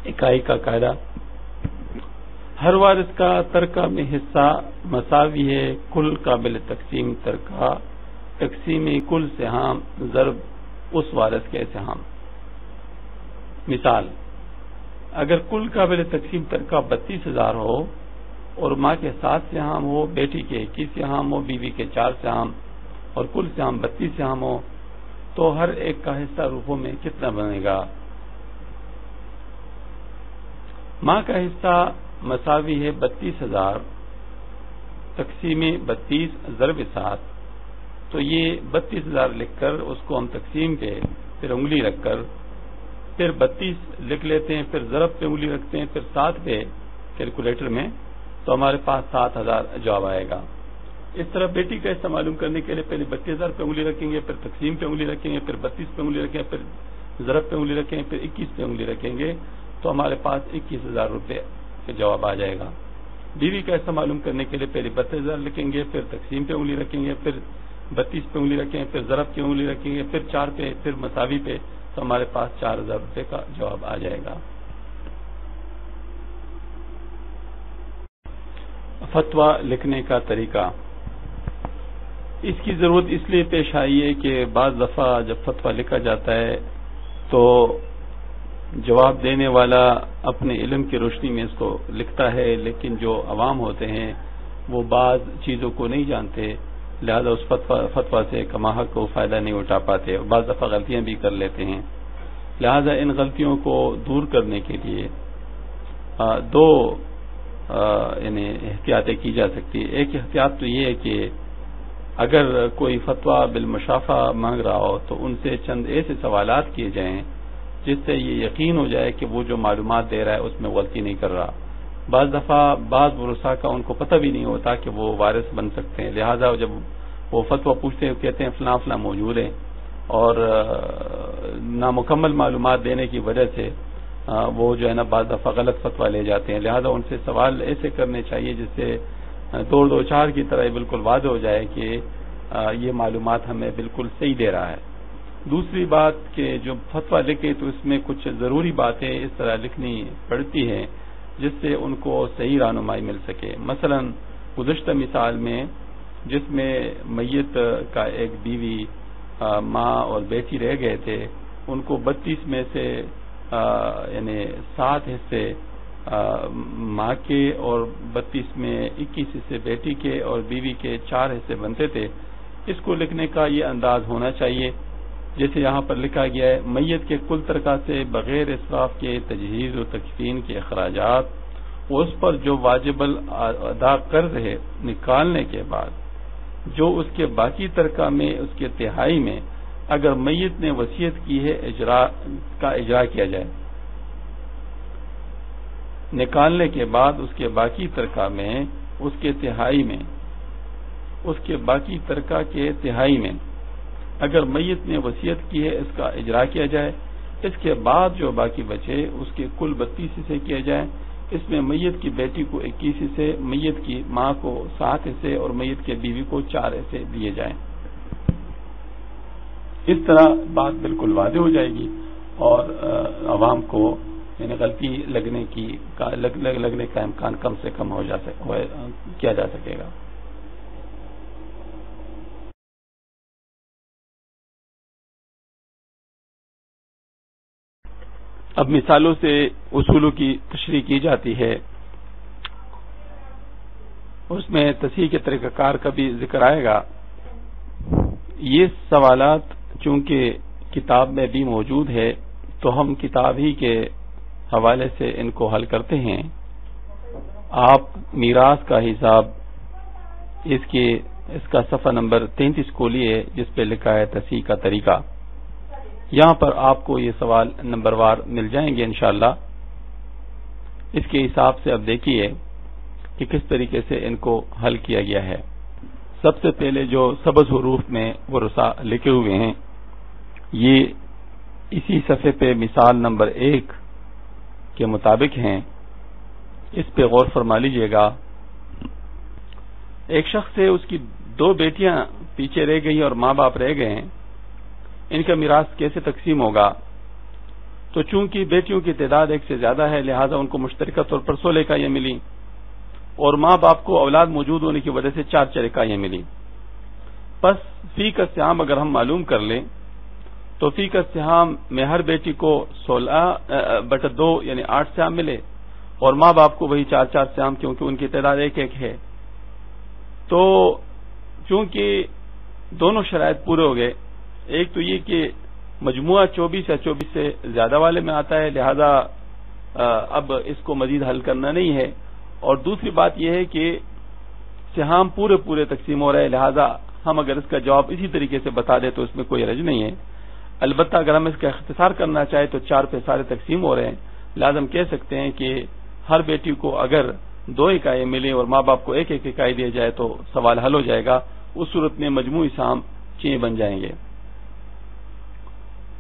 اکائی کا قاعدہ، ہر وارث کا ترکہ میں حصہ مساوی ہے کل قابل تقسیم ترکہ تقسیم کل سہام ضرب اس وارث کے سہام۔ مثال، اگر کل قابل تقسیم ترکہ 32,000 ہو اور ماں کے 7 سہام ہو، بیٹی کے 21 سہام ہو، بیوی کے 4 سہام اور کل سہام 32 سہام ہو، تو ہر ایک کا حصہ روپوں میں کتنا بنے گا؟ ماں کا حصہ مساوی ہے 32,000 تقسیم 32 ضرب 7، تو یہ 32,000 لکھ کر اس کو ہم تقسیم پہ پھر انگلی رکھ کر پھر 32 لکھ لیتے ہیں، پھر ضرب پہ انگلی رکھتے ہیں، پھر 7 پہ کیلکولیٹر میں، تو ہمارے پاس 7,000 جواب آئے گا۔ اس طرح بیٹی کا حصہ معلوم کرنے کے لیے پہلے 32,000 پہ انگلی رکھیں گے، پھر تقسیم پہ انگلی رکھیں گے، پھر 32 پہ انگلی رکھیں گے، پھر ضرب پہ انگلی رکھیں گے، پھر 21 پہ انگلی رکھیں گے، تو ہمارے پاس 21,000 روپے کا جواب آ جائے گا۔ بیوی کا حصہ معلوم کرنے کے لیے پہلے 32,000 لکھیں گے، پھر تقسیم پہ انگلی رکھیں گے، پھر 32 پہ انگلی رکھیں گے، پھر ضرب کی انگلی رکھیں گے، پھر 4 پہ، پھر مساوی پہ، تو ہمارے پاس 4,000 روپے کا جواب آ جائے گا۔ فتویٰ لکھنے کا طریقہ، اس کی ضرورت اس لیے پیش آئی ہے کہ بعض دفعہ جب فتویٰ لکھا جاتا ہے تو جواب دینے والا اپنے علم کی روشنی میں اس کو لکھتا ہے، لیکن جو عوام ہوتے ہیں وہ بعض چیزوں کو نہیں جانتے، لہذا اس فتویٰ سے کما حق کو فائدہ نہیں اٹھا پاتے، اور بعض دفعہ غلطیاں بھی کر لیتے ہیں۔ لہذا ان غلطیوں کو دور کرنے کے لیے دو یعنی احتیاطیں کی جا سکتی ہے۔ ایک احتیاط تو یہ ہے کہ اگر کوئی فتویٰ بالمشافہ مانگ رہا ہو تو ان سے چند ایسے سوالات کیے جائیں جس سے یہ یقین ہو جائے کہ وہ جو معلومات دے رہا ہے اس میں غلطی نہیں کر رہا۔ بعض دفعہ بعض ورثاء کا ان کو پتہ بھی نہیں ہوتا کہ وہ وارث بن سکتے ہیں، لہذا جب وہ فتویٰ پوچھتے ہیں کہتے ہیں فلاں فلاں موجود ہیں، اور نامکمل معلومات دینے کی وجہ سے وہ جو ہے نا بعض دفعہ غلط فتویٰ لے جاتے ہیں۔ لہذا ان سے سوال ایسے کرنے چاہیے جس سے 2-2-4 کی طرح بالکل واضح ہو جائے کہ یہ معلومات ہمیں بالکل صحیح دے رہا ہے۔ دوسری بات کہ جو فتویٰ لکھے تو اس میں کچھ ضروری باتیں اس طرح لکھنی پڑتی ہیں جس سے ان کو صحیح رہنمائی مل سکے۔ مثلا گزشتہ مثال میں جس میں میت کا ایک بیوی ماں اور بیٹی رہ گئے تھے، ان کو 32 میں سے یعنی 7 حصے ماں کے اور 32 میں 21 حصے بیٹی کے اور بیوی کے 4 حصے بنتے تھے، اس کو لکھنے کا یہ انداز ہونا چاہیے جیسے یہاں پر لکھا گیا ہے: میت کے کل ترکہ سے بغیر اسراف کے تجہیز و تکفین کے اخراجات اس پر جو واجب ادا قرض ہے نکالنے کے بعد جو اس کے باقی ترکہ میں اس کے تہائی میں اگر میت نے وصیت کی ہے اجرا کیا جائے۔ نکالنے کے بعد اس کے باقی ترکہ میں اس کے تہائی میں اس کے باقی ترکہ کے تہائی میں اگر میت نے وصیت کی ہے اس کا اجرا کیا جائے۔ اس کے بعد جو باقی بچے اس کے کل 32 حصے کیے جائیں، اس میں میت کی بیٹی کو 21 حصے، میت کی ماں کو 7 حصے اور میت کے بیوی کو 4 حصے دیے جائیں۔ اس طرح بات بالکل واضح ہو جائے گی اور عوام کو یعنی غلطی لگنے کا امکان کم سے کم کیا جا سکے گا۔ اب مثالوں سے اصولوں کی تشریح کی جاتی ہے، اس میں تصحیح کے طریقہ کار کا بھی ذکر آئے گا۔ یہ سوالات چونکہ کتاب میں بھی موجود ہے تو ہم کتاب ہی کے حوالے سے ان کو حل کرتے ہیں۔ آپ میراث کا حساب اس کا صفحہ نمبر 33 کھولیے جس پہ لکھا ہے تصحیح کا طریقہ۔ یہاں پر آپ کو یہ سوال نمبر وار مل جائیں گے انشاءاللہ۔ اس کے حساب سے اب دیکھیے کہ کس طریقے سے ان کو حل کیا گیا ہے۔ سب سے پہلے جو سبز حروف میں ورثاء لکھے ہوئے ہیں یہ اسی صفحے پہ مثال نمبر 1 کے مطابق ہیں، اس پہ غور فرما لیجئے گا۔ ایک شخص سے اس کی 2 بیٹیاں پیچھے رہ گئی اور ماں باپ رہ گئے ہیں، ان کا میراث کیسے تقسیم ہوگا؟ تو چونکہ بیٹیوں کی تعداد ایک سے زیادہ ہے لہذا ان کو مشترکہ طور پر 16 اکائیاں ملی، اور ماں باپ کو اولاد موجود ہونے کی وجہ سے 4 اکائیاں ملی۔ پس فی کا سہام اگر ہم معلوم کر لیں تو فی کا سہام میں ہر بیٹی کو 16/2 یعنی 8 سہام ملے، اور ماں باپ کو وہی 4 سہام، کیونکہ ان کی تعداد ایک ہے۔ تو چونکہ دونوں شرائط پورے ہو گئے، ایک تو یہ کہ مجموعہ 24 یا 24 سے زیادہ والے میں آتا ہے، لہذا اب اس کو مزید حل کرنا نہیں ہے، اور دوسری بات یہ ہے کہ سہام پورے تقسیم ہو رہے ہیں، لہذا ہم اگر اس کا جواب اسی طریقے سے بتا دیں تو اس میں کوئی حرج نہیں ہے۔ البتہ اگر ہم اس کا اختصار کرنا چاہیں تو 4 پہ سارے تقسیم ہو رہے ہیں، لہذا ہم کہہ سکتے ہیں کہ ہر بیٹی کو اگر 2 اکائیاں ملیں اور ماں باپ کو 1 اکائی دیا جائے تو سوال حل ہو جائے گا۔ اس صورت میں مجموعی سہام 6 بن جائیں گے۔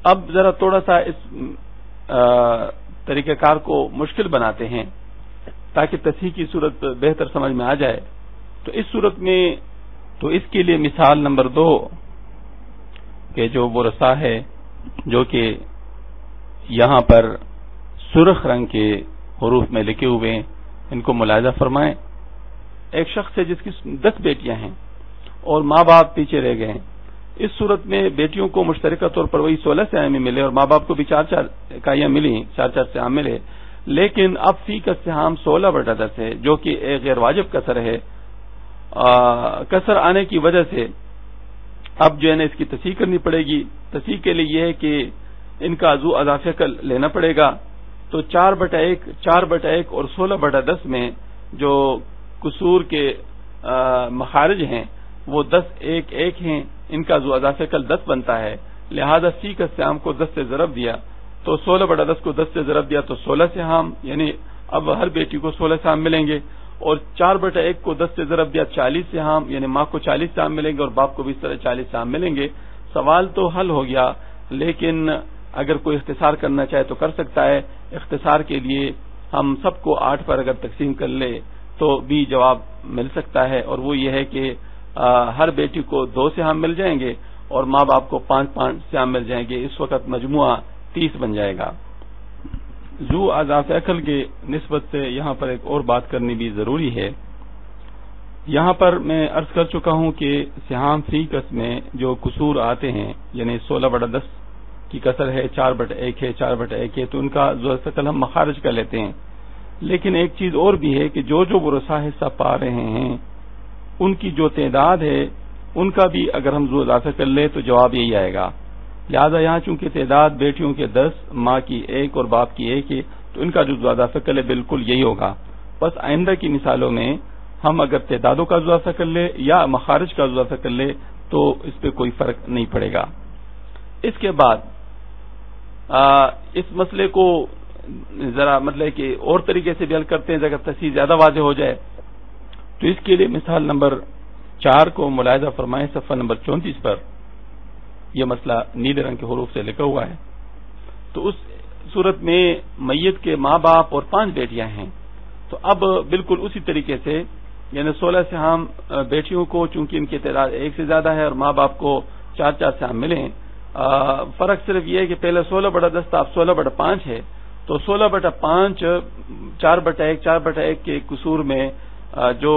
اب ذرا تھوڑا سا اس طریقہ کار کو مشکل بناتے ہیں تاکہ تصحیح کی صورت بہتر سمجھ میں آ جائے۔ تو اس صورت میں تو اس کے لیے مثال نمبر 2 کہ جو ورثہ ہے جو کہ یہاں پر سرخ رنگ کے حروف میں لکھے ہوئے ہیں، ان کو ملاحظہ فرمائیں۔ ایک شخص ہے جس کی 10 بیٹیاں ہیں اور ماں باپ پیچھے رہ گئے ہیں۔ اس صورت میں بیٹیوں کو مشترکہ طور پر وہی 16 سہام ملے اور ماں باپ کو بھی 4 اکائیاں ملی، 4 سہام ملے، لیکن اب فی کا سہام 16/10 ہے جو کہ ایک غیر واجب کسر ہے۔ کسر آنے کی وجہ سے اب جو ہے نا اس کی تصحیح کرنی پڑے گی۔ تصحیح کے لیے یہ ہے کہ ان کا ذو اضافہ کل لینا پڑے گا۔ تو 4/1 اور 16/10 میں جو کسور کے مخارج ہیں وہ 10 1 ہیں، ان کا ذو اضافہ کل 10 بنتا ہے، لہذا سی کا سہام کو 10 سے ضرب دیا تو 16/10 کو 10 سے ضرب دیا تو 16 سہام، یعنی اب ہر بیٹی کو 16 سہام ملیں گے، اور 4/1 کو 10 سے ضرب دیا 40 سہام، یعنی ماں کو 40 سہام ملیں گے اور باپ کو بھی اس طرح 40 سہام ملیں گے۔ سوال تو حل ہو گیا، لیکن اگر کوئی اختصار کرنا چاہے تو کر سکتا ہے۔ اختصار کے لیے ہم سب کو 8 پر اگر تقسیم کر لے تو بھی جواب مل سکتا ہے، اور وہ یہ ہے کہ ہر بیٹی کو 2 سہام مل جائیں گے اور ماں باپ کو 5 سہام مل جائیں گے۔ اس وقت مجموعہ 30 بن جائے گا۔ ذو اضافہ اکل کے نسبت سے یہاں پر ایک اور بات کرنی بھی ضروری ہے۔ یہاں پر میں عرض کر چکا ہوں کہ سہام فی کس میں جو قصور آتے ہیں، یعنی 16/10 کی کسر ہے، 4/1 ہے، 4/1 ہے، تو ان کا ذو اضافہ اکل ہم مخارج کر لیتے ہیں۔ لیکن ایک چیز اور بھی ہے کہ جو ورثہ حصہ پا رہے ہیں ان کی جو تعداد ہے ان کا بھی اگر ہم ذو اضافہ کر لیں تو جواب یہی آئے گا۔ لہذا یہاں چونکہ تعداد بیٹیوں کے 10، ماں کی 1 اور باپ کی 1 ہے، تو ان کا جو ذو اضافہ کر لے بالکل یہی ہوگا۔ بس آئندہ کی مثالوں میں ہم اگر تعدادوں کا ذو اضافہ کر لے یا مخارج کا ذو اضافہ کر لے تو اس پہ کوئی فرق نہیں پڑے گا۔ اس کے بعد اس مسئلے کو ذرا مطلب کہ اور طریقے سے بھی حل کرتے ہیں اگر تصحیح زیادہ واضح ہو جائے تو اس کے لیے مثال نمبر 4 کو ملاحظہ فرمائیں، صفحہ نمبر 34 پر یہ مسئلہ نیلے رنگ کے حروف سے لکھا ہوا ہے۔ تو اس صورت میں میت کے ماں باپ اور 5 بیٹیاں ہیں، تو اب بالکل اسی طریقے سے یعنی 16 سہام بیٹیوں کو چونکہ ان کی تعداد 1 سے زیادہ ہے اور ماں باپ کو 4 سہام ملیں۔ فرق صرف یہ ہے کہ پہلے 16/10 تھا، اب 16/5 ہے، تو 16/5 4/1 4/1 کے قصور میں جو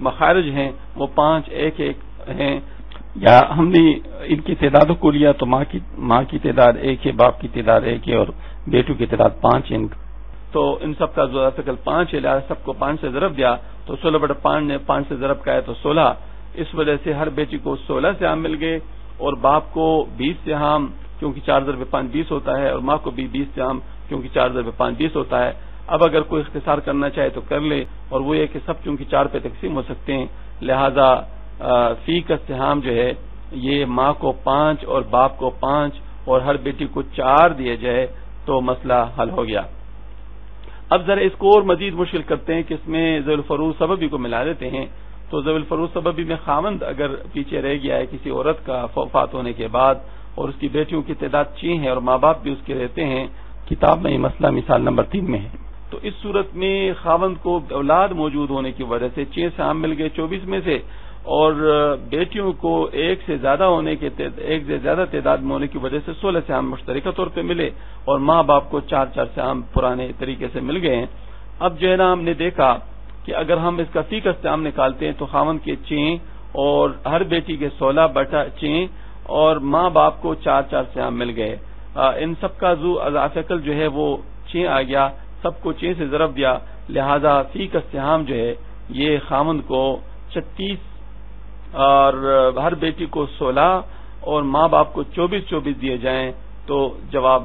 مخارج ہیں وہ 5 1 1 ہیں، یا ہم نے ان کی تعدادوں کو لیا تو ماں کی تعداد 1 ہے، باپ کی تعداد 1 ہے اور بیٹوں کی تعداد 5 ہے، تو ان سب کا ذو اضافہ کل 5 ہے، لہٰذا سب کو 5 سے ضرب دیا تو 16/5 نے 5 سے ضرب کا ہے تو 16، اس وجہ سے ہر بیٹی کو 16 سہام مل گئے اور باپ کو 20 سہام کیونکہ 4 ضرب 5 20 ہوتا ہے، اور ماں کو بھی 20 سہام کیونکہ 4 ضرب 5 20 ہوتا ہے۔ اب اگر کوئی اختصار کرنا چاہے تو کر لے، اور وہ یہ کہ سب چونکہ 4 پہ تقسیم ہو سکتے ہیں، لہذا فی کا سہام جو ہے یہ ماں کو 5 اور باپ کو 5 اور ہر بیٹی کو 4 دیا جائے تو مسئلہ حل ہو گیا۔ اب ذرا اس کو اور مزید مشکل کرتے ہیں کہ اس میں ذوی الفروض سببی کو ملا دیتے ہیں۔ تو ذوی الفروض سببی میں خاوند اگر پیچھے رہ گیا ہے کسی عورت کا وفات ہونے کے بعد اور اس کی بیٹیوں کی تعداد 6 ہے اور ماں باپ بھی اس کے رہتے ہیں، کتاب میں یہ مسئلہ مثال نمبر 3 میں ہے، تو اس صورت میں خاوند کو اولاد موجود ہونے کی وجہ سے 6 سہام مل گئے 24 میں سے، اور بیٹیوں کو ایک سے زیادہ تعداد میں ہونے کی وجہ سے 16 سہام مشترکہ طور پہ ملے اور ماں باپ کو 4 سہام پرانے طریقے سے مل گئے ہیں۔ اب جو ہے نا ہم نے دیکھا کہ اگر ہم اس کا فی کا سہام نکالتے ہیں تو خاوند کے 6 اور ہر بیٹی کے 16/6 اور ماں باپ کو 4 سہام مل گئے۔ ان سب کا ذو اضافہ عقل جو ہے وہ 6 آ گیا، سب کو 6 سے ضرب دیا، لہذا فی کا سہام جو ہے یہ خاوند کو 36 اور ہر بیٹی کو 16 اور ماں باپ کو 24 دیے جائیں تو جواب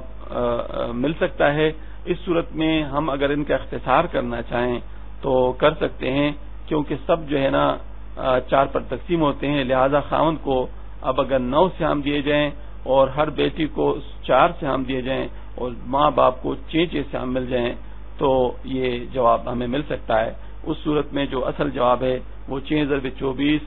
مل سکتا ہے۔ اس صورت میں ہم اگر ان کا اختصار کرنا چاہیں تو کر سکتے ہیں، کیونکہ سب جو ہے نا 4 پر تقسیم ہوتے ہیں، لہذا خاوند کو اب اگر 9 سہام دیے جائیں اور ہر بیٹی کو 4 سہام دیے جائیں اور ماں باپ کو 6 سہام مل جائیں تو یہ جواب ہمیں مل سکتا ہے۔ اس صورت میں جو اصل جواب ہے وہ 6 × 24